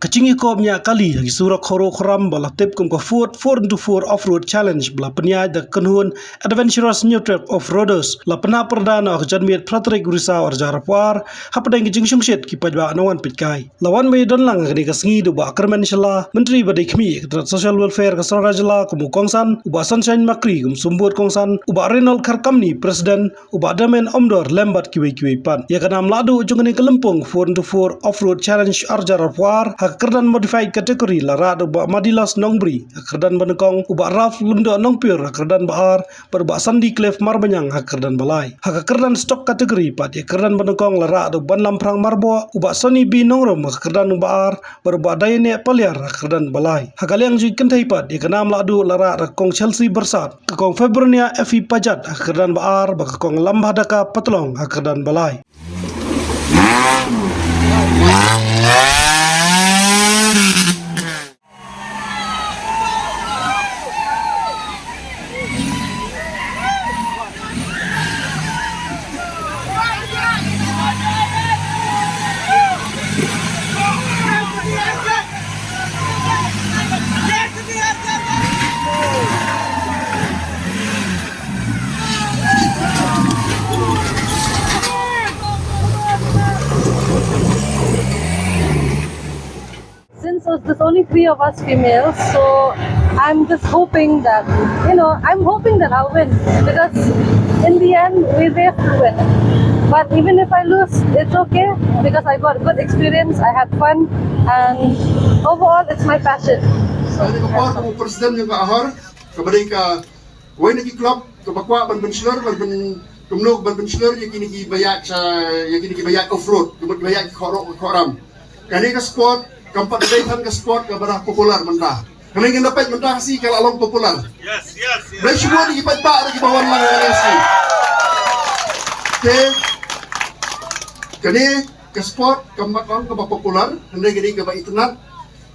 Kachingi ko nya kali hagi surak khoro khram bala tip kum ko 4x4 off-road challenge bala penya da kanhun adventurous new trip off-roaders la pena perdana ak janmiet pratrik risa or jarapwar hapadang gi jingshung shet ki pajba nawan pitkai lawan me don lang ni kasngi du ba kerman inshallah menteri badai khmi kedrat social welfare ka sarajla kum kongsan uba sunshine makri kum sumbut kongsan uba renal kharkamni president uba damen omdor lembat kiwi pan ya kanam ladu jungani kelempung 4x4 off-road challenge arjarapwar kerdan modified category la rad uba madilas nongbri kerdan banekong uba raf lumdo nongpir kerdan bahar berba sandi klef marbanyang kerdan balai kerdan stock category pat kerdan banekong la rad ban lamprang marbo uba soni bi nongrom kerdan bahar berba dayane palyar kerdan balai hagaliang ji kentai pat kanam ladu la rad kong Chelsea bersat kong Februnia FI pajat kerdan bahar bakong lambadaka patlong kerdan balai. Since there's only 3 of us females, so I'm just hoping that, I'm hoping that I'll win, because in the end, we're there to win. But even if I lose, it's okay, because I got good experience, I had fun, and overall, it's my passion. Saya kapal kamu presiden yang ahar kepada ka wai nagi club ke bakwa ban bachelor ban kumno ban bachelor yang kini ki bayak off-road, kemudian bayak koram. Kani ka sport keempat dayhan ka sport ka barah popular mendah. Kani ngin dapat mendah si kalau along popular. Yes. Bai semua di pat pa lagi bawan lang si. Kani ka sport keempat lang ka popular, hendak gini ka ba internet.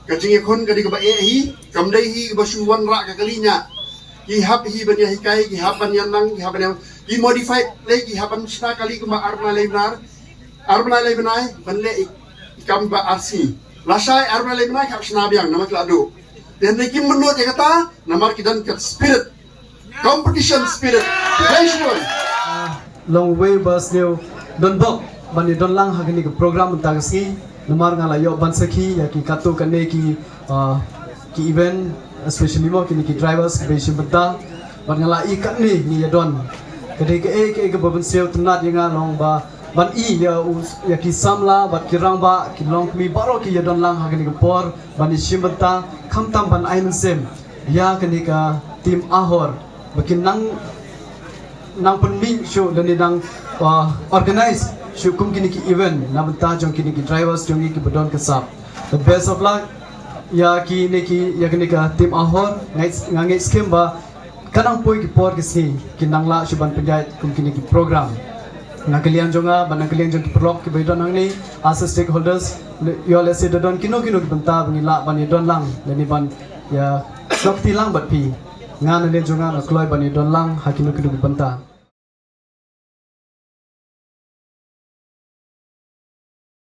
Kacing ekon kadi keba hi kamdai hi basuwan rak ka kalinya ki hap hi banya hikai ki hapan yanang ki hapan yang ki modified le ki hapan sta kali kuma arna lebenar banle ikam ba arsi lasai arna lebenar kap snabiang nama klado dan ki menurut dia kata nama kidan kat spirit competition spirit national long way bus new don bok bani don lang hagini ke program untagasi nomor ngala yo bansaki ya ki katu kane ki event especially mo kini ki drivers ki besim benda ban ngala ikat ni ya don kede ke baban sel tenat yang long ba ban ya ki samla bat ki rang ba ki long mi baro ki ya don lang hagini ke por ban isim benda khamtam ban ain sem ya kini ka tim ahor bakin nang penming show dan dang organize syukum kini ki event na bentah jong kini ki drivers jong ki bedon kesap the best of luck ya kini ka tim ahor ngai skim ba kanang poi ki por kisni kinang la suban penjait kum kini ki program na kalian jonga banang kalian jong ki prolog ki bedon nang ni as stakeholders yo lesi don kino ki bentah bangila ban don lang leni ban ya dokti lang bat pi ngana le jonga na kloi ban don lang hakino ki bentah